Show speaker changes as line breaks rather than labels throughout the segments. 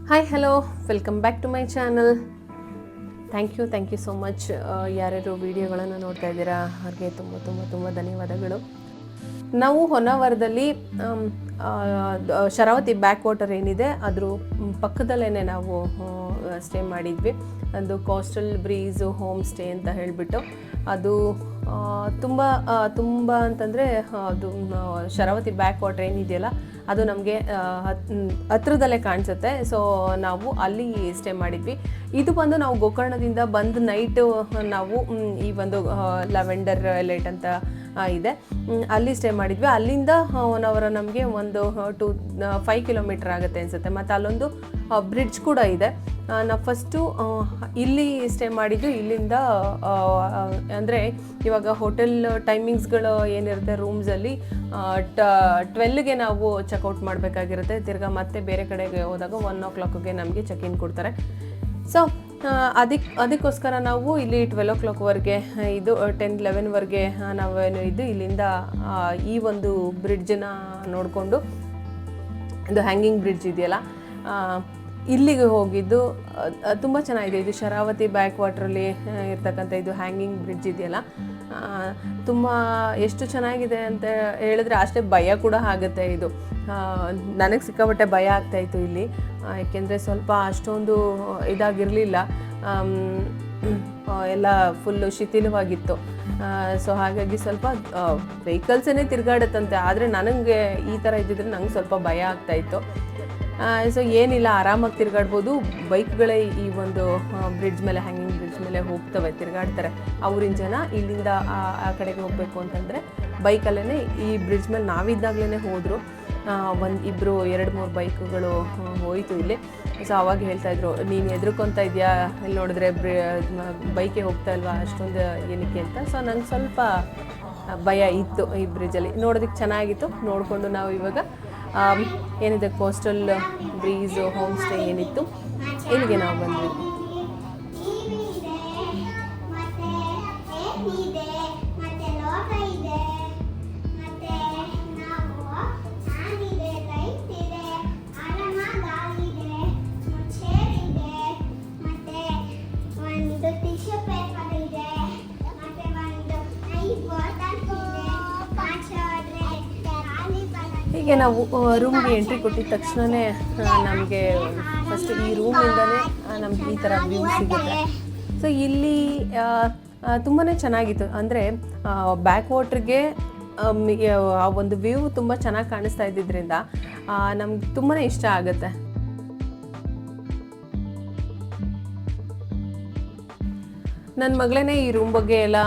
Hi hello, welcome back to my channel. Thank you so much. ಯಾರ್ಯಾರು ವೀಡಿಯೋಗಳನ್ನು ನೋಡ್ತಾ ಇದ್ದೀರಾ ಅವ್ರಿಗೆ ತುಂಬ ತುಂಬ ತುಂಬ ಧನ್ಯವಾದಗಳು. ನಾವು ಹೊನ್ನಾವರದಲ್ಲಿ ಶರಾವತಿ ಬ್ಯಾಕ್ ವಾಟರ್ ಏನಿದೆ ಅದ್ರ ಪಕ್ಕದಲ್ಲೇ ನಾವು ಸ್ಟೇ ಮಾಡಿದ್ವಿ. ಅದು ಕೋಸ್ಟಲ್ ಬ್ರೀಸ್ ಹೋಮ್ ಸ್ಟೇ ಅಂತ ಹೇಳಿಬಿಟ್ಟು ಅದು ತುಂಬ ಅಂತಂದರೆ ಅದು ಶರಾವತಿ ಬ್ಯಾಕ್ ವಾಟರ್ ಏನಿದೆಯಲ್ಲ ಅದು ನಮಗೆ ಹತ್ರದಲ್ಲೇ ಕಾಣಿಸುತ್ತೆ. ಸೊ ನಾವು ಅಲ್ಲಿ ಸ್ಟೇ ಮಾಡಿದ್ವಿ. ಇದು ಬಂದು ನಾವು ಗೋಕರ್ಣದಿಂದ ಬಂದು ನೈಟು ನಾವು ಈ ಒಂದು ಲ್ಯಾವೆಂಡರ್ ಲೈಟ್ ಅಂತ ಇದೆ, ಅಲ್ಲಿ ಸ್ಟೇ ಮಾಡಿದ್ವಿ. ಅಲ್ಲಿಂದ 1 ಅವರ್ ನಮಗೆ ಒಂದು 5 ಕಿಲೋಮೀಟರ್ ಆಗುತ್ತೆ ಅನಿಸುತ್ತೆ. ಮತ್ತು ಅಲ್ಲೊಂದು ಬ್ರಿಡ್ಜ್ ಕೂಡ ಇದೆ. ನಾವು ಫಸ್ಟು ಇಲ್ಲಿ ಸ್ಟೇ ಮಾಡಿದ್ದು. ಇಲ್ಲಿಂದ ಅಂದರೆ ಇವಾಗ ಹೋಟೆಲ್ ಟೈಮಿಂಗ್ಸ್ಗಳು ಏನಿರುತ್ತೆ ರೂಮ್ಸಲ್ಲಿ 12ಗೆ ನಾವು ಚೆಕ್ಔಟ್ ಮಾಡಬೇಕಾಗಿರುತ್ತೆ. ತಿರ್ಗಾ ಮತ್ತೆ ಬೇರೆ ಕಡೆಗೆ ಹೋದಾಗ 1 o'clockಗೆ ನಮಗೆ ಚೆಕ್ ಇನ್ ಕೊಡ್ತಾರೆ. ಸೊ ಅದಕ್ಕೋಸ್ಕರ ನಾವು ಇಲ್ಲಿ 12 o'clockವರೆಗೆ ಇದು 10-11ವರೆಗೆ ನಾವೇನು ಇಲ್ಲಿಂದ ಈ ಒಂದು ಬ್ರಿಡ್ಜನ್ನ ನೋಡಿಕೊಂಡು, ಇದು ಹ್ಯಾಂಗಿಂಗ್ ಬ್ರಿಡ್ಜ್ ಇದೆಯಲ್ಲ ಇಲ್ಲಿಗೆ ಹೋಗಿದ್ದು. ತುಂಬ ಚೆನ್ನಾಗಿದೆ. ಇದು ಶರಾವತಿ ಬ್ಯಾಕ್ ವಾಟ್ರಲ್ಲಿ ಇರ್ತಕ್ಕಂಥ ಇದು ಹ್ಯಾಂಗಿಂಗ್ ಬ್ರಿಡ್ಜ್ ಇದೆಯಲ್ಲ ತುಂಬ ಎಷ್ಟು ಚೆನ್ನಾಗಿದೆ ಅಂತ ಹೇಳಿದ್ರೆ ಅಷ್ಟೇ ಭಯ ಕೂಡ ಆಗುತ್ತೆ. ಇದು ನನಗೆ ಸಿಕ್ಕಾಪಟ್ಟೆ ಭಯ ಆಗ್ತಾಯಿತ್ತು ಇಲ್ಲಿ, ಯಾಕೆಂದರೆ ಸ್ವಲ್ಪ ಅಷ್ಟೊಂದು ಇದಾಗಿರಲಿಲ್ಲ, ಎಲ್ಲ ಫುಲ್ಲು ಶಿಥಿಲವಾಗಿತ್ತು. ಸೊ ಹಾಗಾಗಿ ಸ್ವಲ್ಪ ವೆಹಿಕಲ್ಸೇ ತಿರುಗಾಡುತ್ತಂತೆ. ಆದರೆ ನನಗೆ ಈ ಥರ ಇದ್ದಿದ್ರೆ ನಂಗೆ ಸ್ವಲ್ಪ ಭಯ ಆಗ್ತಾಯಿತ್ತು. ಸೊ ಏನಿಲ್ಲ, ಆರಾಮಾಗಿ ತಿರುಗಾಡ್ಬೋದು. ಬೈಕ್ಗಳೇ ಈ ಒಂದು ಬ್ರಿಡ್ಜ್ ಮೇಲೆ, ಹ್ಯಾಂಗಿಂಗ್ ಬ್ರಿಡ್ಜ್ ಮೇಲೆ ಹೋಗ್ತವೆ, ತಿರುಗಾಡ್ತಾರೆ. ಊರಿನ ಜನ ಇಲ್ಲಿಂದ ಆ ಕಡೆಗೆ ಹೋಗಬೇಕು ಅಂತಂದರೆ ಬೈಕಲ್ಲೇ ಈ ಬ್ರಿಡ್ಜ್ ಮೇಲೆ ನಾವಿದ್ದಾಗಲೇ ಹೋದರು. 2-3 ಬೈಕುಗಳು ಹೋಯಿತು ಇಲ್ಲಿ. ಸೊ ಅವಾಗ ಹೇಳ್ತಾಯಿದ್ರು, ನೀನು ಹೆದರ್ಕೊತಾ ಇದೆಯಾ, ಇಲ್ಲಿ ನೋಡಿದ್ರೆ ಬೈಕೆ ಹೋಗ್ತಾ ಇಲ್ವಾ ಅಷ್ಟೊಂದು ಏನಕ್ಕೆ ಅಂತ. ಸೊ ನಂಗೆ ಸ್ವಲ್ಪ ಭಯ ಇತ್ತು. ಈ ಬ್ರಿಡ್ಜಲ್ಲಿ ನೋಡೋದಕ್ಕೆ ಚೆನ್ನಾಗಿತ್ತು. ನೋಡಿಕೊಂಡು ನಾವು ಇವಾಗ ಏನಿದೆ ಕೋಸ್ಟಲ್ ಬ್ರೀಸ್ ಹೋಮ್ ಸ್ಟೇ ಏನಿತ್ತು ಇಲ್ಲಿಗೆ ನಾವು ಬಂದ್ವಿ. ಹೀಗೆ ನಾವು ರೂಮ್ಗೆ ಎಂಟ್ರಿ ಕೊಟ್ಟಿದ ತಕ್ಷಣವೇ ನಮಗೆ ಫಸ್ಟ್ ಈ ರೂಮಿಂದಲೇ ನಮ್ಗೆ ಈ ಥರ ವ್ಯೂ ಸಿಗುತ್ತೆ. ಸೊ ಇಲ್ಲಿ ತುಂಬಾ ಚೆನ್ನಾಗಿತ್ತು. ಅಂದರೆ ಬ್ಯಾಕ್ ವಾಟ್ರಿಗೆ ಆ ಒಂದು ವ್ಯೂ ತುಂಬ ಚೆನ್ನಾಗಿ ಕಾಣಿಸ್ತಾ ಇದ್ದಿದ್ದರಿಂದ ನಮ್ಗೆ ತುಂಬಾ ಇಷ್ಟ ಆಗುತ್ತೆ. ನನ್ನ ಮಗಳೇ ಈ ರೂಮ್ ಬಗ್ಗೆ ಎಲ್ಲ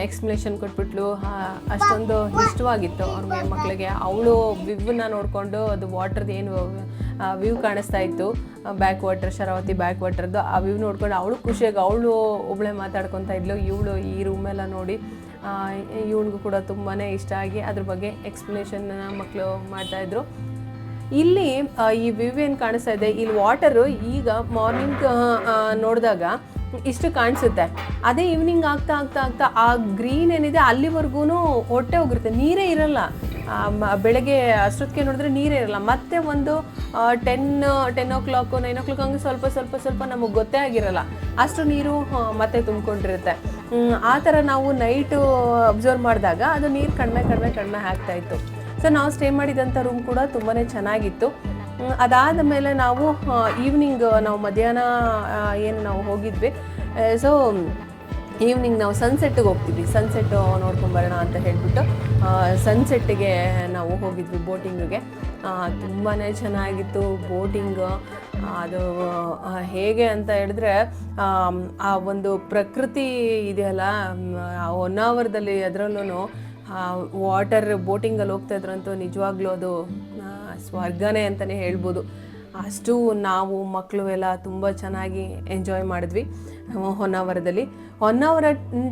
ಎಕ್ಸ್ಪ್ಲನೇಷನ್ ಕೊಟ್ಬಿಟ್ಲು. ಅಷ್ಟೊಂದು ಇಷ್ಟವಾಗಿತ್ತು ಅವ್ರಿಗೆ, ಮಕ್ಕಳಿಗೆ. ಅವಳು ವ್ಯೂವನ್ನ ನೋಡಿಕೊಂಡು, ಅದು ವಾಟರ್ದು ಏನು ವ್ಯೂ ಕಾಣಿಸ್ತಾ ಇತ್ತು ಬ್ಯಾಕ್ ವಾಟರ್, ಶರಾವತಿ ಬ್ಯಾಕ್ ವಾಟರ್ದು ಆ ವ್ಯೂ ನೋಡ್ಕೊಂಡು ಅವಳು ಖುಷಿಯಾಗಿ ಅವಳು ಒಬ್ಬಳೆ ಮಾತಾಡ್ಕೊತಾ ಇದ್ಲು. ಇವಳು ಈ ರೂಮೆಲ್ಲ ನೋಡಿ ಇವಳಿಗೂ ಕೂಡ ತುಂಬಾ ಇಷ್ಟ ಆಗಿ ಅದ್ರ ಬಗ್ಗೆ ಎಕ್ಸ್ಪ್ಲನೇಷನ್ ಮಕ್ಕಳು ಮಾಡ್ತಾಯಿದ್ರು. ಇಲ್ಲಿ ಈ ವ್ಯೂ ಏನು ಕಾಣಿಸ್ತಾ ಇದೆ, ಇಲ್ಲಿ ವಾಟರು ಈಗ ಮಾರ್ನಿಂಗ್ ನೋಡಿದಾಗ ಇಷ್ಟು ಕಾಣಿಸುತ್ತೆ. ಅದೇ ಈವ್ನಿಂಗ್ ಆಗ್ತಾ ಆಗ್ತಾ ಆಗ್ತಾ ಆ ಗ್ರೀನ್ ಏನಿದೆ ಅಲ್ಲಿವರೆಗೂ ಹೊಟ್ಟೆ ಹೋಗಿರುತ್ತೆ, ನೀರೇ ಇರಲ್ಲ. ಬೆಳಗ್ಗೆ ಅಷ್ಟೊತ್ತಿಗೆ ನೋಡಿದ್ರೆ ನೀರೇ ಇರಲ್ಲ. ಮತ್ತೆ ಒಂದು 10 o'clock 9 o'clock ಹಂಗೆ ಸ್ವಲ್ಪ ನಮಗೆ ಗೊತ್ತೇ ಆಗಿರಲ್ಲ, ಅಷ್ಟು ನೀರು ಮತ್ತೆ ತುಂಬಿಕೊಂಡಿರುತ್ತೆ. ಆ ಥರ ನಾವು ನೈಟು ಅಬ್ಸರ್ವ್ ಮಾಡಿದಾಗ ಅದು ನೀರು ಕಡಿಮೆ ಆಗ್ತಾಯಿತ್ತು. ಸೊ ನಾವು ಸ್ಟೇ ಮಾಡಿದಂಥ ರೂಮ್ ಕೂಡ ತುಂಬಾ ಚೆನ್ನಾಗಿತ್ತು. ಅದಾದ ಮೇಲೆ ನಾವು ಈವ್ನಿಂಗ್ ನಾವು ಮಧ್ಯಾಹ್ನ ಏನು ನಾವು ಹೋಗಿದ್ವಿ. ಸೊ ಈವ್ನಿಂಗ್ ನಾವು ಸನ್ಸೆಟ್ಟಿಗೆ ಹೋಗ್ತಿದ್ವಿ, ಸನ್ಸೆಟ್ಟು ನೋಡ್ಕೊಂಬರೋಣ ಅಂತ ಹೇಳಿಬಿಟ್ಟು ಸನ್ಸೆಟ್ಟಿಗೆ ನಾವು ಹೋಗಿದ್ವಿ ಬೋಟಿಂಗಿಗೆ. ತುಂಬಾ ಚೆನ್ನಾಗಿತ್ತು ಬೋಟಿಂಗ್. ಅದು ಹೇಗೆ ಅಂತ ಹೇಳಿದ್ರೆ ಆ ಒಂದು ಪ್ರಕೃತಿ ಇದೆಯಲ್ಲ ಹೊನ್ನಾವರದಲ್ಲಿ, ಅದರಲ್ಲೂ ವಾಟರ್ ಬೋಟಿಂಗಲ್ಲಿ ಹೋಗ್ತಾಯಿದ್ರಂತೂ ನಿಜವಾಗ್ಲೂ ಅದು ಸ್ವರ್ಗನೇ ಅಂತಲೇ ಹೇಳ್ಬೋದು. ಅಷ್ಟು ನಾವು ಮಕ್ಕಳು ಎಲ್ಲ ತುಂಬ ಚೆನ್ನಾಗಿ ಎಂಜಾಯ್ ಮಾಡಿದ್ವಿ ಹೊನ್ನಾವರದಲ್ಲಿ. ಹೊನ್ನಾವರ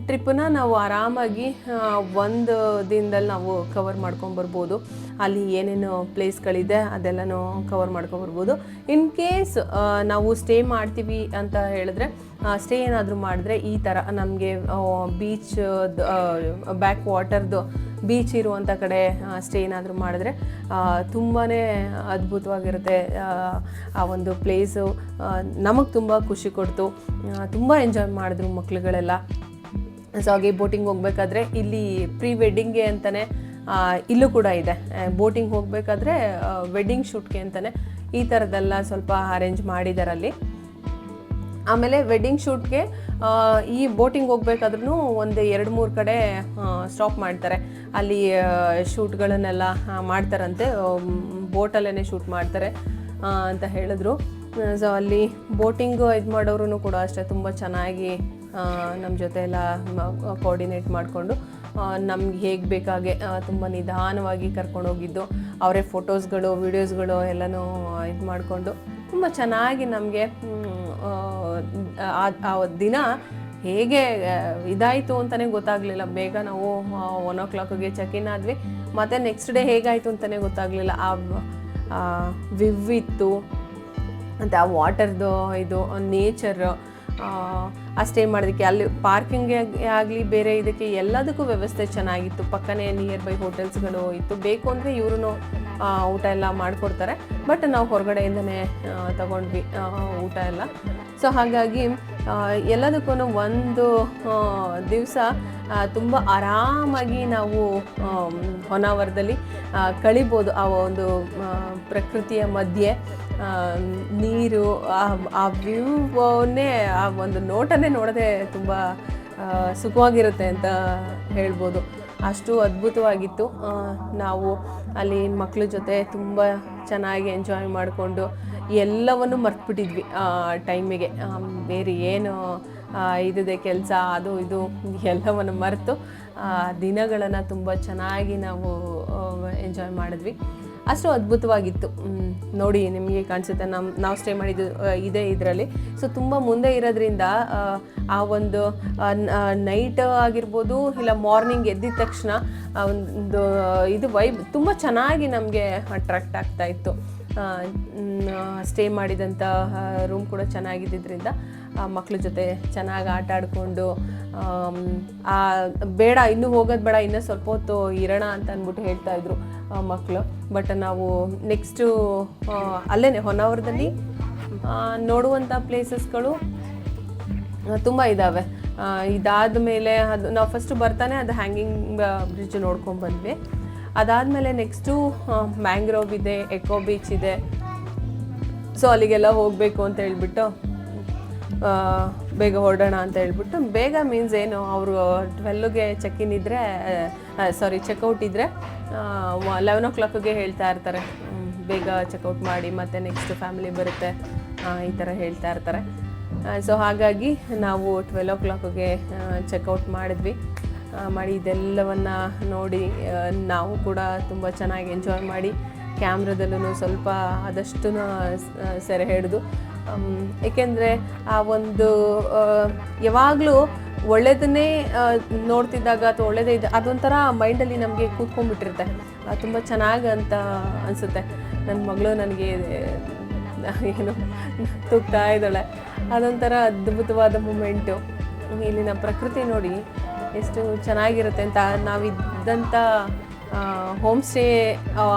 ಟ್ರಿಪ್ಪನ್ನ ನಾವು ಆರಾಮಾಗಿ ಒಂದು ದಿನದಲ್ಲಿ ನಾವು ಕವರ್ ಮಾಡ್ಕೊಂಬರ್ಬೋದು. ಅಲ್ಲಿ ಏನೇನು ಪ್ಲೇಸ್ಗಳಿದೆ ಅದೆಲ್ಲನೂ ಕವರ್ ಮಾಡ್ಕೊಂಬರ್ಬೋದು. ಇನ್ ಕೇಸ್ ನಾವು ಸ್ಟೇ ಮಾಡ್ತೀವಿ ಅಂತ ಹೇಳಿದ್ರೆ, ಸ್ಟೇ ಏನಾದರೂ ಮಾಡಿದ್ರೆ ಈ ಥರ ನಮಗೆ ಬೀಚ್ ಬ್ಯಾಕ್ ವಾಟರ್ದು ಬೀಚ್ ಇರುವಂಥ ಕಡೆ ಸ್ಟೇ ಏನಾದರೂ ಮಾಡಿದ್ರೆ ತುಂಬಾ ಅದ್ಭುತವಾಗಿರುತ್ತೆ. ಆ ಒಂದು ಪ್ಲೇಸು ನಮಗೆ ತುಂಬ ಖುಷಿ ಕೊಡ್ತು, ತುಂಬ ಎಂಜಾಯ್ ಮಾಡಿದ್ರು ಮಕ್ಳುಗಳೆಲ್ಲ. ಸೊ ಹಾಗೆ ಬೋಟಿಂಗ್ ಹೋಗ್ಬೇಕಾದ್ರೆ ಇಲ್ಲಿ ಪ್ರೀ ವೆಡ್ಡಿಂಗ್ಗೆ ಅಂತಲೇ ಇಲ್ಲೂ ಕೂಡ ಇದೆ. ಬೋಟಿಂಗ್ ಹೋಗಬೇಕಾದ್ರೆ ವೆಡ್ಡಿಂಗ್ ಶೂಟ್ಗೆ ಅಂತಲೇ ಈ ಥರದ್ದೆಲ್ಲ ಸ್ವಲ್ಪ ಅರೇಂಜ್ ಮಾಡಿದಾರಲ್ಲಿ. ಆಮೇಲೆ ವೆಡ್ಡಿಂಗ್ ಶೂಟ್ಗೆ ಈ ಬೋಟಿಂಗ್ ಹೋಗ್ಬೇಕಾದ್ರೂ ಒಂದು 2-3 ಕಡೆ ಸ್ಟಾಪ್ ಮಾಡ್ತಾರೆ. ಅಲ್ಲಿ ಶೂಟ್ಗಳನ್ನೆಲ್ಲ ಮಾಡ್ತಾರಂತೆ, ಬೋಟಲ್ಲೇ ಶೂಟ್ ಮಾಡ್ತಾರೆ ಅಂತ ಹೇಳಿದ್ರು. ಸೊ ಅಲ್ಲಿ ಬೋಟಿಂಗು ಇದು ಮಾಡೋರು ಕೂಡ ಅಷ್ಟೇ ತುಂಬ ಚೆನ್ನಾಗಿ ನಮ್ಮ ಜೊತೆ ಎಲ್ಲ ಕೋಆರ್ಡಿನೇಟ್ ಮಾಡಿಕೊಂಡು ನಮ್ಗೆ ಹೇಗೆ ಬೇಕಾಗೆ ತುಂಬ ನಿಧಾನವಾಗಿ ಕರ್ಕೊಂಡೋಗಿದ್ದು, ಅವರೇ ಫೋಟೋಸ್ಗಳು ವೀಡಿಯೋಸ್ಗಳು ಎಲ್ಲನೂ ಇದು ಮಾಡಿಕೊಂಡು ತುಂಬ ಚೆನ್ನಾಗಿ ನಮಗೆ ಆ ದಿನ ಹೇಗೆ ಇದಾಯಿತು ಅಂತಲೇ ಗೊತ್ತಾಗಲಿಲ್ಲ. ಬೇಗ ನಾವು 1 o'clockಗೆ ಚೆಕ್-ಇನ್ ಆದ್ವಿ, ಮತ್ತು ನೆಕ್ಸ್ಟ್ ಡೇ ಹೇಗಾಯಿತು ಅಂತಲೇ ಗೊತ್ತಾಗಲಿಲ್ಲ. ಆ ವಿವ್ ಇತ್ತು, ಮತ್ತು ಆ ವಾಟರ್ದು ಇದು ನೇಚರ್, ಆ ಸ್ಟೇ ಮಾಡೋದಕ್ಕೆ ಅಲ್ಲಿ ಪಾರ್ಕಿಂಗ್ಗೆ ಆಗಲಿ ಬೇರೆ ಇದಕ್ಕೆ ಎಲ್ಲದಕ್ಕೂ ವ್ಯವಸ್ಥೆ ಚೆನ್ನಾಗಿತ್ತು. ಪಕ್ಕನೇ ನಿಯರ್ ಬೈ ಹೋಟೆಲ್ಸ್ಗಳು ಇತ್ತು. ಬೇಕು ಅಂದರೆ ಇವರು ಊಟ ಎಲ್ಲ ಮಾಡಿಕೊಡ್ತಾರೆ, ಬಟ್ ನಾವು ಹೊರಗಡೆಯಿಂದನೇ ತಗೊಂಡ್ವಿ ಊಟ ಎಲ್ಲ. ಸೊ ಹಾಗಾಗಿ ಎಲ್ಲದಕ್ಕೂ ಒಂದು ದಿವಸ ತುಂಬ ಆರಾಮಾಗಿ ನಾವು ಹೊನ್ನಾವರದಲ್ಲಿ ಕಳಿಬೋದು. ಆ ಒಂದು ಪ್ರಕೃತಿಯ ಮಧ್ಯೆ ನೀರು, ಆ ವ್ಯೂವನ್ನೇ ಆ ಒಂದು ನೋಟನೇ ನೋಡದೆ ತುಂಬ ಸುಖವಾಗಿರುತ್ತೆ ಅಂತ ಹೇಳ್ಬೋದು. ಅಷ್ಟು ಅದ್ಭುತವಾಗಿತ್ತು. ನಾವು ಅಲ್ಲಿ ಮಕ್ಕಳ ಜೊತೆ ತುಂಬ ಚೆನ್ನಾಗಿ ಎಂಜಾಯ್ ಮಾಡಿಕೊಂಡು ಎಲ್ಲವನ್ನು ಮರ್ತ್ಬಿಟ್ಟಿದ್ವಿ ಟೈಮಿಗೆ. ಬೇರೆ ಏನು ಇದಿದೆ ಕೆಲಸ ಅದು ಇದು ಎಲ್ಲವನ್ನು ಮರೆತು ದಿನಗಳನ್ನು ತುಂಬ ಚೆನ್ನಾಗಿ ನಾವು ಎಂಜಾಯ್ ಮಾಡಿದ್ವಿ. ಅಷ್ಟು ಅದ್ಭುತವಾಗಿತ್ತು. ನೋಡಿ ನಿಮಗೆ ಕಾಣಿಸುತ್ತೆ, ನಾವು ಸ್ಟೇ ಮಾಡಿದ್ದು ಇದೇ ಇದರಲ್ಲಿ. ಸೊ ತುಂಬ ಮುಂದೆ ಇರೋದ್ರಿಂದ ಆ ಒಂದು ನೈಟ್ ಆಗಿರ್ಬೋದು ಇಲ್ಲ ಮಾರ್ನಿಂಗ್ ಎದ್ದಿದ ತಕ್ಷಣ ಒಂದು ಇದು ವೈಬ್ ತುಂಬ ಚೆನ್ನಾಗಿ ನಮಗೆ ಅಟ್ರಾಕ್ಟ್ ಆಗ್ತಾಯಿತ್ತು. ಸ್ಟೇ ಮಾಡಿದಂಥ ರೂಮ್ ಕೂಡ ಚೆನ್ನಾಗಿದ್ದರಿಂದ ಮಕ್ಳ ಜೊತೆ ಚೆನ್ನಾಗಿ ಆಟ ಆಡಿಕೊಂಡು ಬೇಡ ಇನ್ನೂ ಹೋಗೋದು ಬೇಡ, ಇನ್ನೂ ಸ್ವಲ್ಪ ಹೊತ್ತು ಇರೋಣ ಅಂತ ಅಂದ್ಬಿಟ್ಟು ಹೇಳ್ತಾಯಿದ್ರು ಮಕ್ಕಳು. ಬಟ್ ನಾವು ನೆಕ್ಸ್ಟು ಅಲ್ಲೇ ಹೊನ್ನಾವರದಲ್ಲಿ ನೋಡುವಂಥ ಪ್ಲೇಸಸ್ಗಳು ತುಂಬ ಇದ್ದಾವೆ. ಇದಾದ ಮೇಲೆ ಅದು ನಾವು ಫಸ್ಟು ಬರ್ತಾನೆ ಅದು ಹ್ಯಾಂಗಿಂಗ್ ಬ್ರಿಡ್ಜ್ ನೋಡ್ಕೊಂಡು ಬಂದ್ವಿ. ಅದಾದಮೇಲೆ ನೆಕ್ಸ್ಟು ಮ್ಯಾಂಗ್ರೋವ್ ಇದೆ, ಎಕೋ ಬೀಚ್ ಇದೆ. ಸೊ ಅಲ್ಲಿಗೆಲ್ಲ ಹೋಗಬೇಕು ಅಂತ ಹೇಳ್ಬಿಟ್ಟು ಬೇಗ ಹೊರಡೋಣ ಅಂತ ಹೇಳ್ಬಿಟ್ಟು, ಬೇಗ ಮೀನ್ಸ್ ಏನು ಅವರು 12ಗೆ ಚೆಕ್-ಇನ್ ಇದ್ದರೆ ಚೆಕ್ಔಟ್ ಇದ್ದರೆ 11 o'clockಗೆ ಹೇಳ್ತಾ ಇರ್ತಾರೆ, ಬೇಗ ಚೆಕ್ಔಟ್ ಮಾಡಿ ಮತ್ತು ನೆಕ್ಸ್ಟ್ ಫ್ಯಾಮಿಲಿ ಬರುತ್ತೆ ಈ ಥರ ಹೇಳ್ತಾ ಇರ್ತಾರೆ. ಸೊ ಹಾಗಾಗಿ ನಾವು 12 o'clockಗೆ ಚೆಕ್ಔಟ್ ಮಾಡಿದ್ವಿ. ಮಾಡಿ ಇದೆಲ್ಲವನ್ನು ನೋಡಿ ನಾವು ಕೂಡ ತುಂಬ ಚೆನ್ನಾಗಿ ಎಂಜಾಯ್ ಮಾಡಿ ಕ್ಯಾಮ್ರಾದಲ್ಲೂ ಸ್ವಲ್ಪ ಆದಷ್ಟು ಸೆರೆ ಹಿಡಿದು, ಏಕೆಂದರೆ ಆ ಒಂದು ಯಾವಾಗಲೂ ಒಳ್ಳೆಯದನ್ನೇ ನೋಡ್ತಿದ್ದಾಗ ಅಥವಾ ಒಳ್ಳೆಯದೇ ಇದೆ ಅದೊಂಥರ ಮೈಂಡಲ್ಲಿ ನಮಗೆ ಕೂತ್ಕೊಂಡ್ಬಿಟ್ಟಿರುತ್ತೆ. ತುಂಬ ಚೆನ್ನಾಗಿ ಅಂತ ಅನಿಸುತ್ತೆ. ನನ್ನ ಮಗಳು ನನಗೆ ಏನು ತೂಗ್ತಾ ಇದ್ದಾಳೆ, ಅದೊಂಥರ ಅದ್ಭುತವಾದ ಮೂಮೆಂಟು. ಇಲ್ಲಿನ ಪ್ರಕೃತಿ ನೋಡಿ ಎಷ್ಟು ಚೆನ್ನಾಗಿರುತ್ತೆ ಅಂತ. ನಾವಿದ್ದಂಥ ಹೋಮ್ ಸ್ಟೇ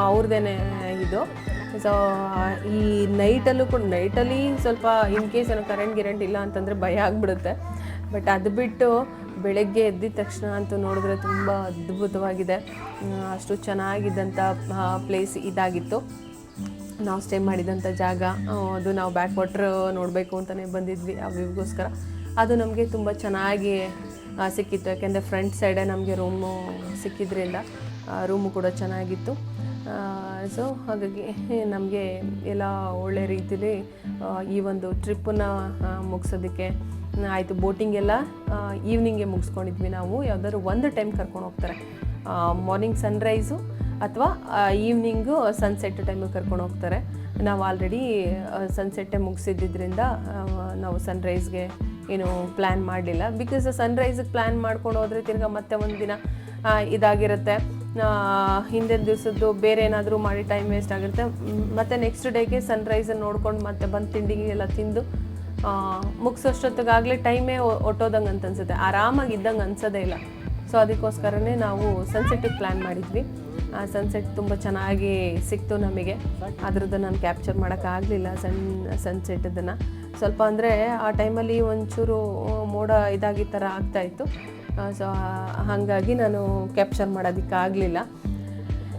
ಅವ್ರದ್ದೇ ಇದು. ಸೊ ಈ ನೈಟಲ್ಲಿ ಸ್ವಲ್ಪ ಇನ್ ಕೇಸ್ ಏನೋ ಕರೆಂಟ್ ಇಲ್ಲ ಅಂತಂದರೆ ಭಯ ಆಗಿಬಿಡುತ್ತೆ. ಬಟ್ ಅದು ಬಿಟ್ಟು ಬೆಳಗ್ಗೆ ಎದ್ದಿದ ತಕ್ಷಣ ಅಂತೂ ನೋಡಿದ್ರೆ ತುಂಬ ಅದ್ಭುತವಾಗಿದೆ. ಅಷ್ಟು ಚೆನ್ನಾಗಿದ್ದಂಥ ಪ್ಲೇಸ್ ಇದಾಗಿತ್ತು ನಾವು ಸ್ಟೇ ಮಾಡಿದಂಥ ಜಾಗ. ಅದು ನಾವು ಬ್ಯಾಕ್ ವಾಟ್ರ್ ನೋಡಬೇಕು ಅಂತಲೇ ಬಂದಿದ್ವಿ ಆ ವ್ಯೂಗೋಸ್ಕರ. ಅದು ನಮಗೆ ತುಂಬ ಚೆನ್ನಾಗಿ ಸಿಕ್ಕಿತ್ತು, ಯಾಕೆಂದರೆ ಫ್ರಂಟ್ ಸೈಡೇ ನಮಗೆ ರೂಮು ಸಿಕ್ಕಿದ್ರಿಂದ ರೂಮು ಕೂಡ ಚೆನ್ನಾಗಿತ್ತು. ಸೊ ಹಾಗಾಗಿ ನಮಗೆ ಎಲ್ಲ ಒಳ್ಳೆ ರೀತಿಲಿ ಈ ಒಂದು ಟ್ರಿಪ್ಪನ್ನು ಮುಗಿಸೋದಕ್ಕೆ ಆಯಿತು. ಬೋಟಿಂಗ್ ಎಲ್ಲ ಈವ್ನಿಂಗೆ ಮುಗಿಸ್ಕೊಂಡಿದ್ವಿ ನಾವು. ಯಾವುದಾದ್ರು ಒಂದು ಟೈಮ್ ಕರ್ಕೊಂಡು ಹೋಗ್ತಾರೆ, ಮಾರ್ನಿಂಗ್ ಸನ್ರೈಸು ಅಥವಾ ಈವ್ನಿಂಗು ಸನ್ಸೆಟ್ ಟೈಮಿಗೆ ಕರ್ಕೊಂಡು ಹೋಗ್ತಾರೆ. ನಾವು ಆಲ್ರೆಡಿ ಸನ್ಸೆಟ್ಟೇ ಮುಗಿಸಿದ್ದರಿಂದ ನಾವು ಸನ್ರೈಸ್ಗೆ ಏನು ಪ್ಲ್ಯಾನ್ ಮಾಡಲಿಲ್ಲ. ಬಿಕಾಸ್ ಸನ್ರೈಸಿಗೆ ಪ್ಲ್ಯಾನ್ ಮಾಡ್ಕೊಂಡು ಹೋದರೆ ತಿರ್ಗಿ ಮತ್ತೆ ಒಂದು ದಿನ ಇದಾಗಿರುತ್ತೆ, ಹಿಂದಿನ ದಿವಸದ್ದು ಬೇರೆ ಏನಾದರೂ ಮಾಡಿ ಟೈಮ್ ವೇಸ್ಟ್ ಆಗಿರುತ್ತೆ. ಮತ್ತು ನೆಕ್ಸ್ಟ್ ಡೇಗೆ ಸನ್ರೈಸನ್ನು ನೋಡ್ಕೊಂಡು ಮತ್ತೆ ಬಂದು ತಿಂಡಿಗೆಲ್ಲ ತಿಂದು ಮುಗಿಸೋಷ್ಟೊತ್ತಿಗಾಗಲೇ ಟೈಮೇ ಒಟ್ಟೋದಂಗೆ ಅಂತ ಅನ್ಸುತ್ತೆ, ಆರಾಮಾಗಿದ್ದಂಗೆ ಅನ್ಸೋದೇ ಇಲ್ಲ. ಸೊ ಅದಕ್ಕೋಸ್ಕರನೇ ನಾವು ಸನ್ಸೆಟ್ಟಿಗೆ ಪ್ಲ್ಯಾನ್ ಮಾಡಿದ್ವಿ. ಸನ್ಸೆಟ್ ತುಂಬ ಚೆನ್ನಾಗಿ ಸಿಕ್ತು ನಮಗೆ. ಅದರದ್ದು ನಾನು ಕ್ಯಾಪ್ಚರ್ ಮಾಡೋಕ್ಕಾಗಲಿಲ್ಲ ಸನ್ಸೆಟ್ಟದನ್ನು. ಸ್ವಲ್ಪ ಅಂದರೆ ಆ ಟೈಮಲ್ಲಿ ಒಂಚೂರು ಮೋಡ ಇದಾಗಿದ್ದ ಥರ ಆಗ್ತಾಯಿತ್ತು. ಸೊ ಹಾಗಾಗಿ ನಾನು ಕ್ಯಾಪ್ಚರ್ ಮಾಡೋದಕ್ಕಾಗಲಿಲ್ಲ.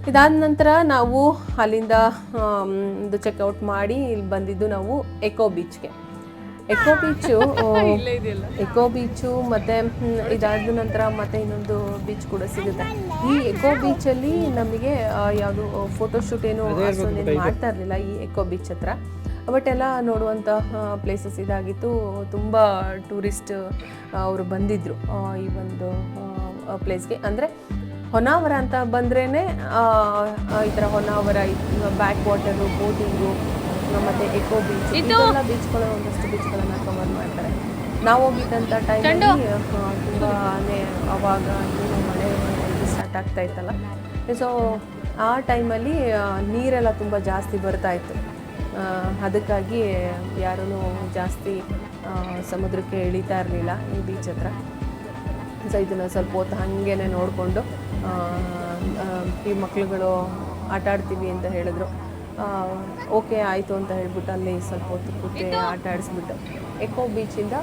ಇದಾದ ನಂತರ ನಾವು ಅಲ್ಲಿಂದ ಒಂದು ಚೆಕ್ಔಟ್ ಮಾಡಿ ಇಲ್ಲಿ ಬಂದಿದ್ದು ನಾವು ಎಕೋ ಬೀಚ್ಗೆ. ಎಕೋ ಬೀಚು ಮತ್ತು ಇದಾದ ನಂತರ ಮತ್ತು ಇನ್ನೊಂದು ಬೀಚ್ ಕೂಡ ಸಿಗುತ್ತೆ. ಈ ಎಕೋ ಬೀಚಲ್ಲಿ ನಮಗೆ ಯಾವುದು ಫೋಟೋಶೂಟ್ ಏನು ಅಷ್ಟೊಂದೇನು ಮಾಡ್ತಾ ಇರಲಿಲ್ಲ ಈ ಎಕೋ ಬೀಚ್ ಹತ್ರ. ಬಟ್ ಎಲ್ಲ ನೋಡುವಂಥ ಪ್ಲೇಸಸ್ ಇದಾಗಿತ್ತು. ತುಂಬ ಟೂರಿಸ್ಟ್ ಅವರು ಬಂದಿದ್ದರು ಈ ಒಂದು ಪ್ಲೇಸ್ಗೆ. ಅಂದರೆ ಹೊನ್ನಾವರ ಅಂತ ಬಂದ್ರೇ ಈ ಥರ ಹೊನ್ನಾವರ, ಬ್ಯಾಕ್ ವಾಟರು, ಬೋಟಿಂಗು ಮತ್ತು ಎಕೋ ಬೀಚ್, ಇದೆಲ್ಲ ಬೀಚ್ಗಳು ಒಂದಷ್ಟು ಬೀಚ್ಗಳನ್ನು ಕವರ್ ಮಾಡ್ತಾರೆ. ನಾವು ಹೋಗಿದ್ದಂಥ ಟೈಮಲ್ಲಿ ತುಂಬಾ ಆವಾಗ ಮಳೆ ಸ್ಟಾರ್ಟ್ ಆಗ್ತಾ ಇತ್ತಲ್ಲ. ಸೊ ಆ ಟೈಮಲ್ಲಿ ನೀರೆಲ್ಲ ತುಂಬ ಜಾಸ್ತಿ ಬರ್ತಾಯಿತ್ತು. ಅದಕ್ಕಾಗಿ ಯಾರೂ ಜಾಸ್ತಿ ಸಮುದ್ರಕ್ಕೆ ಇಳಿತಾ ಇರಲಿಲ್ಲ ಈ ಬೀಚ್ ಹತ್ರ. ಸೊ ಇದನ್ನು ಸ್ವಲ್ಪ ಹೊತ್ತು ಹಾಗೇ ನೋಡಿಕೊಂಡು ಈ ಮಕ್ಳುಗಳು ಆಟ ಆಡ್ತೀವಿ ಅಂತ ಹೇಳಿದ್ರು. ಓಕೆ ಆಯಿತು ಅಂತ ಹೇಳ್ಬಿಟ್ಟು ಅಲ್ಲಿ ಸ್ವಲ್ಪ ಹೊತ್ತು ಕೂತೆ ಆಟ ಆಡಿಸ್ಬಿಟ್ಟು ಎಕೋ ಬೀಚಿಂದ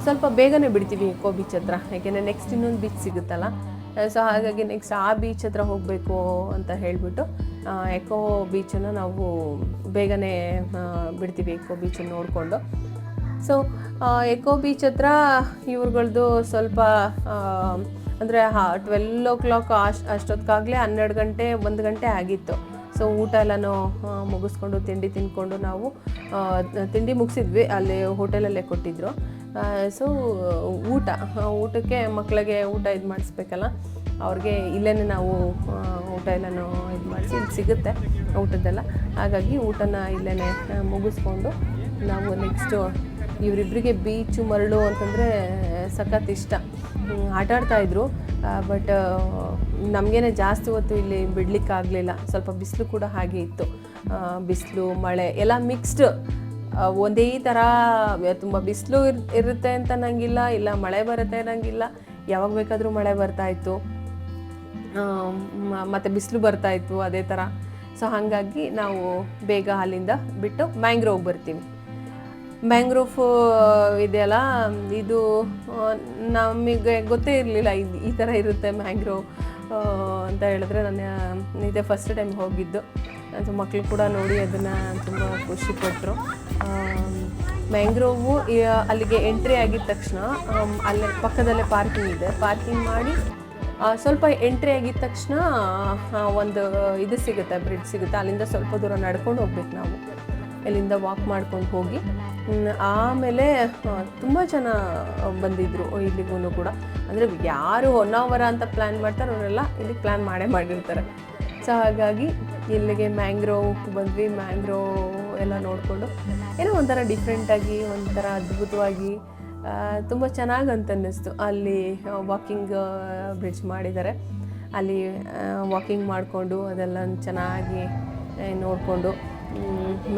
ಸ್ವಲ್ಪ ಬೇಗನೆ ಬಿಡ್ತೀವಿ ಎಕೋ ಬೀಚ್ ಹತ್ರ. ಯಾಕೆಂದರೆ ನೆಕ್ಸ್ಟ್ ಇನ್ನೊಂದು ಬೀಚ್ ಸಿಗುತ್ತಲ್ಲ. ಸೊ ಹಾಗಾಗಿ ನೆಕ್ಸ್ಟ್ ಆ ಬೀಚ್ ಹತ್ರ ಹೋಗಬೇಕು ಅಂತ ಹೇಳಿಬಿಟ್ಟು ಎಕೋ ಬೀಚನ್ನು ನಾವು ಬೇಗನೆ ಬಿಡ್ತೀವಿ, ಎಕೋ ಬೀಚನ್ನು ನೋಡಿಕೊಂಡು. ಸೊ ಎಕೋ ಬೀಚ್ ಹತ್ರ ಇವ್ರುಗಳ್ದು ಸ್ವಲ್ಪ ಅಂದರೆ 12 o'clock ಅಷ್ಟೊತ್ತಿಗಾಗಲೇ 12 ಗಂಟೆ 1 ಗಂಟೆ ಆಗಿತ್ತು. ಸೊ ಊಟ ಎಲ್ಲನೂ ಮುಗಿಸ್ಕೊಂಡು ತಿಂಡಿ ತಿಂದ್ಕೊಂಡು ನಾವು ತಿಂಡಿ ಮುಗಿಸಿದ್ವಿ, ಅಲ್ಲಿ ಹೋಟೆಲಲ್ಲೇ ಕೊಟ್ಟಿದ್ದರು. ಸೊ ಊಟಕ್ಕೆ ಮಕ್ಕಳಿಗೆ ಊಟ ಇದು ಮಾಡಿಸ್ಬೇಕಲ್ಲ, ಅವ್ರಿಗೆ ಇಲ್ಲೇ ನಾವು ಊಟ ಎಲ್ಲನೂ ಇದು ಮಾಡಿಸಿ ಇಲ್ಲಿ ಸಿಗುತ್ತೆ ಊಟದ್ದೆಲ್ಲ. ಹಾಗಾಗಿ ಊಟನ ಇಲ್ಲೇ ಮುಗಿಸ್ಕೊಂಡು ನಾವು ನೆಕ್ಸ್ಟು ಇವರಿಬ್ಬರಿಗೆ ಬೀಚು ಮರಳು ಅಂತಂದರೆ ಸಖತ್ ಇಷ್ಟ. ಆಟ ಆಡ್ತಾಯಿದ್ರು. ಬಟ್ ನಮಗೇನೆ ಜಾಸ್ತಿ ಹೊತ್ತು ಇಲ್ಲಿ ಬಿಡಲಿಕ್ಕಾಗಲಿಲ್ಲ. ಸ್ವಲ್ಪ ಬಿಸಿಲು ಕೂಡ ಹಾಗೆ ಇತ್ತು. ಬಿಸಿಲು ಮಳೆ ಎಲ್ಲ ಮಿಕ್ಸ್ಡ್, ಒಂದೇ ಥರ ತುಂಬ ಬಿಸಿಲು ಇರುತ್ತೆ ಅಂತ ನಂಗಿಲ್ಲ, ಇಲ್ಲ ಮಳೆ ಬರುತ್ತೆ ನಂಗಿಲ್ಲ. ಯಾವಾಗ ಬೇಕಾದರೂ ಮಳೆ ಬರ್ತಾಯಿತ್ತು ಮತ್ತು ಬಿಸಿಲು ಬರ್ತಾಯಿತ್ತು ಅದೇ ಥರ. ಸೊ ಹಾಗಾಗಿ ನಾವು ಬೇಗ ಅಲ್ಲಿಂದ ಬಿಟ್ಟು ಮ್ಯಾಂಗ್ರೋವ್ ಬರ್ತೀವಿ. ಮ್ಯಾಂಗ್ರೋವ್ ಇದೆಯಲ್ಲ, ಇದು ನಮಗೆ ಗೊತ್ತೇ ಇರಲಿಲ್ಲ ಈ ಥರ ಇರುತ್ತೆ ಮ್ಯಾಂಗ್ರೋವ್ ಅಂತ ಹೇಳಿದ್ರೆ. ನಾನು ಇದೇ ಫಸ್ಟ್ ಟೈಮ್ ಹೋಗಿದ್ದು. ಸೊ ಮಕ್ಕಳು ಕೂಡ ನೋಡಿ ಅದನ್ನು ತುಂಬ ಖುಷಿಪಟ್ಟರು. ಮ್ಯಾಂಗ್ರೋವು ಅಲ್ಲಿಗೆ ಎಂಟ್ರಿ ಆಗಿದ ತಕ್ಷಣ ಅಲ್ಲೇ ಪಕ್ಕದಲ್ಲೇ ಪಾರ್ಕಿಂಗ್ ಇದೆ. ಪಾರ್ಕಿಂಗ್ ಮಾಡಿ ಸ್ವಲ್ಪ ಎಂಟ್ರಿ ಆಗಿದ ತಕ್ಷಣ ಒಂದು ಇದು ಸಿಗುತ್ತೆ, ಬ್ರಿಡ್ಜ್ ಸಿಗುತ್ತೆ. ಅಲ್ಲಿಂದ ಸ್ವಲ್ಪ ದೂರ ನಡ್ಕೊಂಡು ಹೋಗ್ಬೇಕು ನಾವು. ಇಲ್ಲಿಂದ ವಾಕ್ ಮಾಡ್ಕೊಂಡು ಹೋಗಿ ಆಮೇಲೆ ತುಂಬ ಜನ ಬಂದಿದ್ದರು ಇಲ್ಲಿಗೂ ಕೂಡ. ಅಂದರೆ ಯಾರು ಹೊನ್ನಾವರ ಅಂತ ಪ್ಲ್ಯಾನ್ ಮಾಡ್ತಾರೆ ಅವರೆಲ್ಲ ಇಲ್ಲಿಗೆ ಪ್ಲ್ಯಾನ್ ಮಾಡಿರ್ತಾರೆ. ಸೊ ಹಾಗಾಗಿ ಇಲ್ಲಿಗೆ ಮ್ಯಾಂಗ್ರೋವ್ ಬಂದ್ವಿ. ಮ್ಯಾಂಗ್ರೋವ್ ಎಲ್ಲ ನೋಡಿಕೊಂಡು ಏನೋ ಒಂಥರ ಡಿಫ್ರೆಂಟಾಗಿ, ಒಂಥರ ಅದ್ಭುತವಾಗಿ ತುಂಬ ಚೆನ್ನಾಗಿ ಅಂತ ಅನ್ನಿಸ್ತು. ಅಲ್ಲಿ ವಾಕಿಂಗ್ ಬ್ರಿಡ್ಜ್ ಮಾಡಿದ್ದಾರೆ. ಅಲ್ಲಿ ವಾಕಿಂಗ್ ಮಾಡಿಕೊಂಡು ಅದೆಲ್ಲ ಚೆನ್ನಾಗಿ ನೋಡಿಕೊಂಡು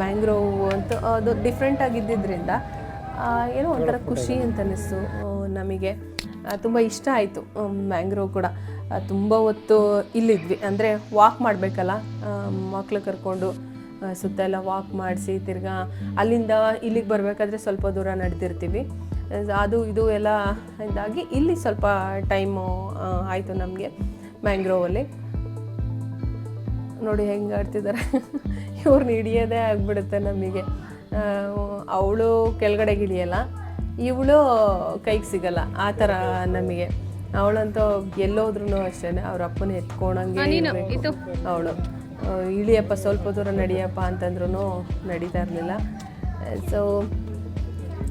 ಮ್ಯಾಂಗ್ರೋವ್ ಅಂತ ಅದು ಡಿಫ್ರೆಂಟಾಗಿದ್ದರಿಂದ ಏನೋ ಒಂಥರ ಖುಷಿ ಅಂತ ಅನ್ನಿಸ್ತು ನಮಗೆ. ತುಂಬ ಇಷ್ಟ ಆಯಿತು ಮ್ಯಾಂಗ್ರೋವ್ ಕೂಡ. ತುಂಬ ಹೊತ್ತು ಇಲ್ಲಿದ್ವಿ, ಅಂದರೆ ವಾಕ್ ಮಾಡಬೇಕಲ್ಲ, ಮಕ್ಕಳು ಕರ್ಕೊಂಡು ಸುತ್ತ ಎಲ್ಲ ವಾಕ್ ಮಾಡಿಸಿ ತಿರ್ಗಾ ಅಲ್ಲಿಂದ ಇಲ್ಲಿಗೆ ಬರಬೇಕಾದ್ರೆ ಸ್ವಲ್ಪ ದೂರ ನಡೆದಿರ್ತೀವಿ. ಅದು ಇದು ಎಲ್ಲ ಇದಾಗಿ ಇಲ್ಲಿ ಸ್ವಲ್ಪ ಟೈಮು ಆಯಿತು ನಮಗೆ ಮ್ಯಾಂಗ್ರೋವಲ್ಲಿ. ನೋಡಿ ಹೆಂಗೆ ಆಡ್ತಿದ್ದಾರೆ, ಇವ್ರನ್ನ ಹಿಡಿಯೋದೇ ಆಗಿಬಿಡುತ್ತೆ ನಮಗೆ. ಅವಳು ಕೆಳಗಡೆಗೆ ಹಿಡಿಯಲ್ಲ, ಇವಳು ಕೈಗೆ ಸಿಗಲ್ಲ, ಆ ಥರ ನಮಗೆ. ಅವಳಂತೂ ಎಲ್ಲೋದ್ರೂ ಅಷ್ಟೇ ಅವ್ರ ಅಪ್ಪನ ಎತ್ಕೊಂಡಂಗೆ ಅವಳು. ಇಳಿಯಪ್ಪ ಸ್ವಲ್ಪ ದೂರ ನಡಿಯಪ್ಪ ಅಂತಂದ್ರೂ ನಡೀತಾ ಇರಲಿಲ್ಲ. ಸೊ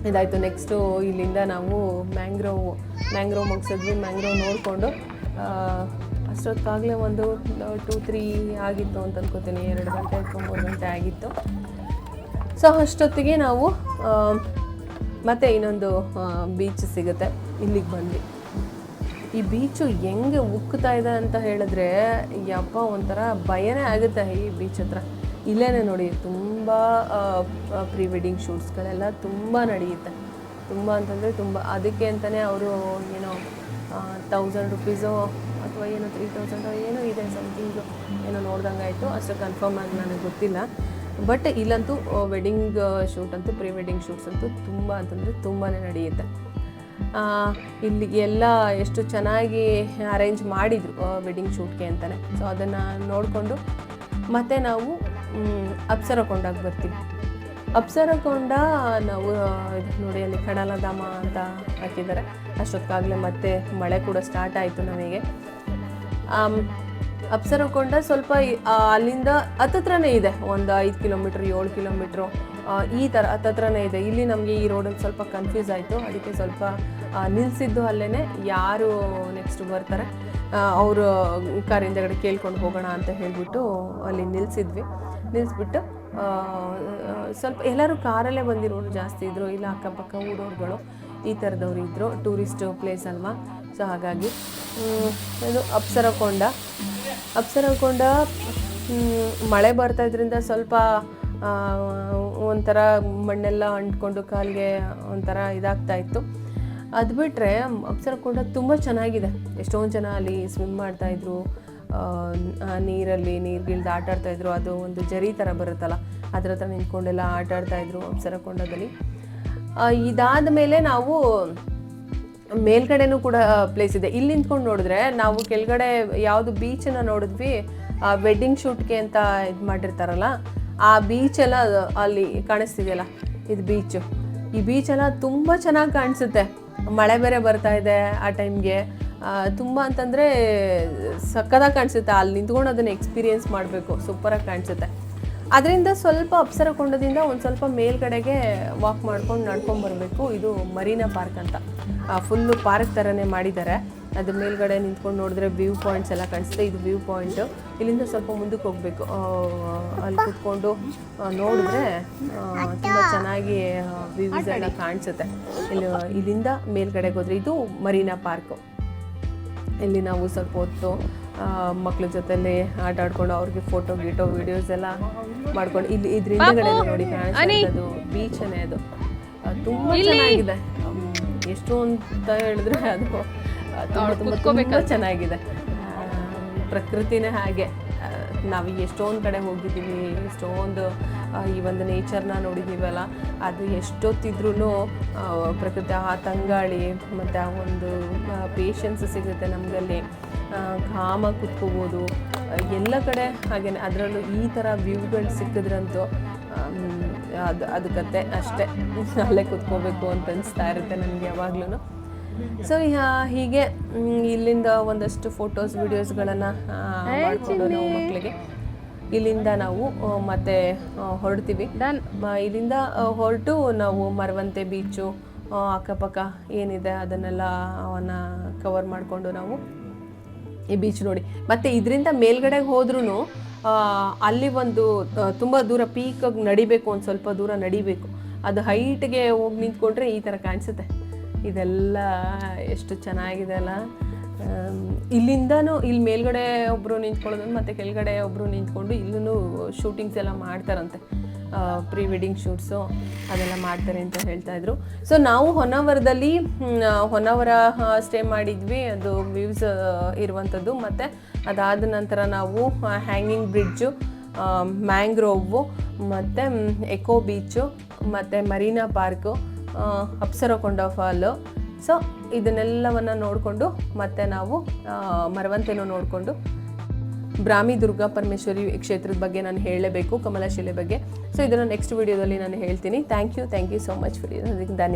ಇದಾಯಿತು. ನೆಕ್ಸ್ಟು ಇಲ್ಲಿಂದ ನಾವು ಮ್ಯಾಂಗ್ರೋವ್ ಮುಗಿಸಿದ್ವಿ. ಮ್ಯಾಂಗ್ರೋವ್ ನೋಡಿಕೊಂಡು ಅಷ್ಟೊತ್ತಾಗಲೇ ಒಂದು 2-3 ಆಗಿತ್ತು ಅಂತ ಅನ್ಕೋತೀನಿ. 2 ಗಂಟೆ 3 ಗಂಟೆ ಆಗಿತ್ತು. ಸೊ ಅಷ್ಟೊತ್ತಿಗೆ ನಾವು ಮತ್ತೆ ಇನ್ನೊಂದು ಬೀಚ್ ಸಿಗುತ್ತೆ, ಇಲ್ಲಿಗೆ ಬಂದ್ವಿ. ಈ ಬೀಚು ಹೆಂಗೆ ಉಕ್ಕುತ್ತಾ ಇದೆ ಅಂತ ಹೇಳಿದ್ರೆ ಯಪ್ಪ ಒಂಥರ ಭಯನೇ ಆಗುತ್ತೆ ಈ ಬೀಚ್ ಹತ್ರ. ಇಲ್ಲೇ ನೋಡಿ ತುಂಬ ಪ್ರೀ ವೆಡ್ಡಿಂಗ್ ಶೂಟ್ಸ್ಗಳೆಲ್ಲ ತುಂಬ ನಡೆಯುತ್ತೆ. ತುಂಬ ಅಂತಂದರೆ ತುಂಬ. ಅದಕ್ಕೆ ಅಂತಲೇ ಅವರು ಏನೋ 1000 ರುಪೀಸೋ ಅಥವಾ ಏನೋ 3000 ಏನೋ ಇದೆ ಸಮಥಿಂಗು, ಏನೋ ನೋಡ್ದಂಗೆ ಆಯಿತು. ಅಷ್ಟು ಕನ್ಫರ್ಮ್ ಆಗಿ ನನಗೆ ಗೊತ್ತಿಲ್ಲ. ಬಟ್ ಇಲ್ಲಂತೂ ವೆಡ್ಡಿಂಗ್ ಶೂಟ್ ಅಂತೂ, ಪ್ರೀ ವೆಡ್ಡಿಂಗ್ ಶೂಟ್ಸ್ ಅಂತೂ ತುಂಬ ಅಂತಂದರೆ ತುಂಬಾ ನಡೆಯುತ್ತೆ. ಇಲ್ಲಿ ಎಲ್ಲ ಎಷ್ಟು ಚೆನ್ನಾಗಿ ಅರೇಂಜ್ ಮಾಡಿದರು ವೆಡ್ಡಿಂಗ್ ಶೂಟ್ಗೆ ಅಂತಲೇ. ಸೊ ಅದನ್ನು ನೋಡಿಕೊಂಡು ಮತ್ತೆ ನಾವು ಅಪ್ಸರಕೊಂಡಾಗಿ ಬರ್ತೀವಿ. ಅಪ್ಸರಕೊಂಡ ನಾವು ಇದು ನೋಡಿ, ಅಲ್ಲಿ ಕಡಲಧಾಮ ಅಂತ ಹಾಕಿದ್ದಾರೆ. ಅಷ್ಟೊತ್ತಾಗಲೇ ಮತ್ತೆ ಮಳೆ ಕೂಡ ಸ್ಟಾರ್ಟ್ ಆಯಿತು ನಮಗೆ. ಅಪ್ಸರಕೊಂಡ ಸ್ವಲ್ಪ ಅಲ್ಲಿಂದ ಹತ್ತತ್ರನೇ ಇದೆ, ಒಂದು 5 ಕಿಲೋಮೀಟ್ರ್ 7 ಕಿಲೋಮೀಟ್ರು ಈ ಥರ ಹತ್ತತ್ರನೇ ಇದೆ. ಇಲ್ಲಿ ನಮಗೆ ಈ ರೋಡಲ್ಲಿ ಸ್ವಲ್ಪ ಕನ್ಫ್ಯೂಸ್ ಆಯಿತು. ಅದಕ್ಕೆ ಸ್ವಲ್ಪ ನಿಲ್ಲಿಸಿದ್ದು ಅಲ್ಲೇ, ಯಾರು ನೆಕ್ಸ್ಟ್ ಬರ್ತಾರೆ ಅವರು ಕಾರಿಂದಗಡೆ ಕೇಳ್ಕೊಂಡು ಹೋಗೋಣ ಅಂತ ಹೇಳಿಬಿಟ್ಟು ಅಲ್ಲಿ ನಿಲ್ಲಿಸ್ಬಿಟ್ಟು ಸ್ವಲ್ಪ ಎಲ್ಲರೂ ಕಾರಲ್ಲೇ ಬಂದಿರೋರು ಜಾಸ್ತಿ ಇದ್ದರು, ಇಲ್ಲ ಅಕ್ಕಪಕ್ಕ ಊರವ್ರುಗಳು ಈ ಥರದವ್ರು ಇದ್ದರು. ಟೂರಿಸ್ಟ್ ಪ್ಲೇಸ್ ಅಲ್ವಾ, ಸೊ ಹಾಗಾಗಿ ಇದು ಅಪ್ಸರಕೊಂಡ ಮಳೆ ಬರ್ತಾಯಿದ್ರಿಂದ ಸ್ವಲ್ಪ ಒಂಥರ ಮಣ್ಣೆಲ್ಲ ಅಂಟ್ಕೊಂಡು ಕಾಲಿಗೆ ಒಂಥರ ಇದಾಗ್ತಾಯಿತ್ತು. ಅದು ಬಿಟ್ಟರೆ ಅಪ್ಸರಕೊಂಡ ತುಂಬ ಚೆನ್ನಾಗಿದೆ. ಎಷ್ಟೊಂದು ಜನ ಅಲ್ಲಿ ಸ್ವಿಮ್ ಮಾಡ್ತಾಯಿದ್ರು, ನೀರ್ಗಿಳ್ದು ಆಟ ಆಡ್ತಾಯಿದ್ರು. ಅದು ಒಂದು ಜರಿ ಥರ ಬರುತ್ತಲ್ಲ, ಅದ್ರ ಹತ್ರ ನಿಂತ್ಕೊಂಡೆಲ್ಲ ಆಟ ಆಡ್ತಾಯಿದ್ರು ಅಪ್ಸರಕೊಂಡದಲ್ಲಿ. ಇದಾದ ಮೇಲೆ ನಾವು ಮೇಲ್ಗಡೆನೂ ಕೂಡ ಪ್ಲೇಸ್ ಇದೆ. ಇಲ್ಲಿ ನಿಂತ್ಕೊಂಡು ನೋಡಿದ್ರೆ ನಾವು ಕೆಳಗಡೆ ಯಾವುದು ಬೀಚನ್ನು ನೋಡಿದ್ವಿ, ವೆಡ್ಡಿಂಗ್ ಶೂಟ್ಗೆ ಅಂತ ಇದು ಮಾಡಿರ್ತಾರಲ್ಲ, ಆ ಬೀಚೆಲ್ಲ ಅಲ್ಲಿ ಕಾಣಿಸ್ತಿದೆಯಲ್ಲ, ಇದು ಬೀಚು. ಈ ಬೀಚೆಲ್ಲ ತುಂಬ ಚೆನ್ನಾಗಿ ಕಾಣಿಸುತ್ತೆ. ಮಳೆ ಬೇರೆ ಬರ್ತಾ ಇದೆ ಆ ಟೈಮ್ಗೆ, ತುಂಬ ಅಂತಂದರೆ ಸಕ್ಕದಾಗಿ ಕಾಣಿಸುತ್ತೆ. ಅಲ್ಲಿ ನಿಂತ್ಕೊಂಡು ಅದನ್ನು ಎಕ್ಸ್ಪೀರಿಯೆನ್ಸ್ ಮಾಡಬೇಕು, ಸೂಪರಾಗಿ ಕಾಣಿಸುತ್ತೆ. ಅದರಿಂದ ಸ್ವಲ್ಪ ಅಪ್ಸರಕೊಂಡದಿಂದ ಒಂದು ಸ್ವಲ್ಪ ಮೇಲ್ಗಡೆಗೆ ವಾಕ್ ಮಾಡ್ಕೊಂಡು ನಡ್ಕೊಂಬರ್ಬೇಕು. ಇದು ಮರೀನಾ ಪಾರ್ಕ್ ಅಂತ, ಫುಲ್ಲು ಪಾರ್ಕ್ ಥರನೇ ಮಾಡಿದ್ದಾರೆ. ಅದ್ರ ಮೇಲ್ಗಡೆ ನಿಂತ್ಕೊಂಡು ನೋಡಿದ್ರೆ ವ್ಯೂ ಪಾಯಿಂಟ್ಸ್ ಎಲ್ಲ ಕಾಣಿಸುತ್ತೆ. ಇದು ವ್ಯೂ ಪಾಯಿಂಟು. ಇಲ್ಲಿಂದ ಸ್ವಲ್ಪ ಮುಂದಕ್ಕೆ ಹೋಗಬೇಕು. ಅಲ್ಲಿ ಕೂತ್ಕೊಂಡು ನೋಡಿದ್ರೆ ತುಂಬ ಚೆನ್ನಾಗಿ ವ್ಯೂಸ್ ಎಲ್ಲ ಕಾಣಿಸುತ್ತೆ. ಇಲ್ಲಿಂದ ಮೇಲ್ಗಡೆಗೆ ಹೋದರೆ ಇದು ಮರೀನಾ ಪಾರ್ಕು. ಇಲ್ಲಿ ನಾವು ಸ್ವಲ್ಪ ಹೊತ್ತು ಮಕ್ಳ ಜೊತೆಲಿ ಆಟ ಆಡ್ಕೊಂಡು ಅವ್ರಿಗೆ ಫೋಟೋ ವೀಡಿಯೋಸ್ ಎಲ್ಲ ಮಾಡ್ಕೊಂಡು ಇದ್ರ ಹಿಂದೆಗಡೆ ನೋಡಿ ಕಾಣಿಸೋದು ಬೀಚನೇ. ಅದು ತುಂಬ ಚೆನ್ನಾಗಿದೆ. ಎಷ್ಟು ಅಂತ ಹೇಳಿದ್ರೆ ಅದು ತುಂಬ ಚೆನ್ನಾಗಿದೆ. ಪ್ರಕೃತಿನೇ ಹಾಗೆ. ನಾವು ಎಷ್ಟೊಂದು ಕಡೆ ಹೋಗಿದ್ದೀವಿ, ಎಷ್ಟೊಂದು ಈ ಒಂದು ನೇಚರ್ನ ನೋಡಿದ್ದೀವಲ್ಲ, ಅದು ಎಷ್ಟೊತ್ತಿದ್ರೂ ಪ್ರಕೃತಿ ಆ ತಂಗಾಳಿ ಮತ್ತು ಆ ಒಂದು ಪೇಷನ್ಸ್ ಸಿಗುತ್ತೆ ನಮಗಲ್ಲಿ. ಕಾಮ ಕುತ್ಕೋಬೋದು ಎಲ್ಲ ಕಡೆ ಹಾಗೇನೆ. ಅದರಲ್ಲೂ ಈ ಥರ ವ್ಯೂಗಳು ಸಿಕ್ಕಿದ್ರಂತೂ ಅದು ಕತೆ ಅಷ್ಟೇ. ಅಲ್ಲೇ ಕುತ್ಕೋಬೇಕು ಅಂತ ಅನಿಸ್ತಾ ಇರುತ್ತೆ ನನಗೆ ಯಾವಾಗ್ಲೂ. ಸೊ ಹೀಗೆ ಇಲ್ಲಿಂದ ಒಂದಷ್ಟು ಫೋಟೋಸ್ ವಿಡಿಯೋಸ್ಗಳನ್ನು ಮಾಡಿಕೊಂಡು ನಾವು ಮಕ್ಕಳಿಗೆ ಇಲ್ಲಿಂದ ನಾವು ಮತ್ತೆ ಹೊರಡ್ತೀವಿ. ಇಲ್ಲಿಂದ ಹೊರಟು ನಾವು ಮರವಂತೆ ಬೀಚು ಅಕ್ಕಪಕ್ಕ ಏನಿದೆ ಅದನ್ನೆಲ್ಲ ಕವರ್ ಮಾಡಿಕೊಂಡು ನಾವು ಈ ಬೀಚ್ ನೋಡಿ. ಮತ್ತು ಇದರಿಂದ ಮೇಲ್ಗಡೆಗೆ ಹೋದ್ರೂ ಅಲ್ಲಿ ಒಂದು ತುಂಬ ದೂರ ಪೀಕಾಗಿ ನಡಿಬೇಕು, ಒಂದು ಸ್ವಲ್ಪ ದೂರ ನಡಿಬೇಕು. ಅದು ಹೈಟ್ಗೆ ಹೋಗಿ ನಿಂತ್ಕೊಂಡ್ರೆ ಈ ಥರ ಕಾಣಿಸುತ್ತೆ. ಇದೆಲ್ಲ ಎಷ್ಟು ಚೆನ್ನಾಗಿದೆ ಅಲ್ಲ. ಇಲ್ಲಿಂದನೂ ಇಲ್ಲಿ ಮೇಲ್ಗಡೆ ಒಬ್ಬರು ನಿಂತ್ಕೊಳ್ಳೋದು ಮತ್ತು ಕೆಳಗಡೆ ಒಬ್ಬರು ನಿಂತ್ಕೊಂಡು ಇಲ್ಲೂ ಶೂಟಿಂಗ್ಸ್ ಎಲ್ಲ ಮಾಡ್ತಾರಂತೆ. ಪ್ರೀ ವೆಡ್ಡಿಂಗ್ ಶೂಟ್ಸು ಅದೆಲ್ಲ ಮಾಡ್ತಾರೆ ಅಂತ ಹೇಳ್ತಾಯಿದ್ರು. ಸೊ ನಾವು ಹೊನ್ನಾವರದಲ್ಲಿ ಸ್ಟೇ ಮಾಡಿದ್ವಿ. ಅದು ವ್ಯೂಸ್ ಇರುವಂಥದ್ದು. ಮತ್ತು ಅದಾದ ನಂತರ ನಾವು ಹ್ಯಾಂಗಿಂಗ್ ಬ್ರಿಡ್ಜು, ಮ್ಯಾಂಗ್ರೋವು, ಮತ್ತು ಎಕೋ ಬೀಚು, ಮತ್ತು Marina park, Apsarakonda fall. So ಇದನ್ನೆಲ್ಲವನ್ನು ನೋಡಿಕೊಂಡು ಮತ್ತೆ ನಾವು ಮರವಂತೆನೂ ನೋಡಿಕೊಂಡು ಬ್ರಾಹ್ಮಿ ದುರ್ಗಾ ಪರಮೇಶ್ವರಿ ಕ್ಷೇತ್ರದ ಬಗ್ಗೆ ನಾನು ಹೇಳಲೇಬೇಕು, ಕಮಲಶಿಲೆ ಬಗ್ಗೆ. ಸೊ ಇದನ್ನು ನೆಕ್ಸ್ಟ್ ವಿಡಿಯೋದಲ್ಲಿ ನಾನು ಹೇಳ್ತೀನಿ. Thank you so much for ಇದಕ್ಕೆ ಧನ್ಯವಾದ.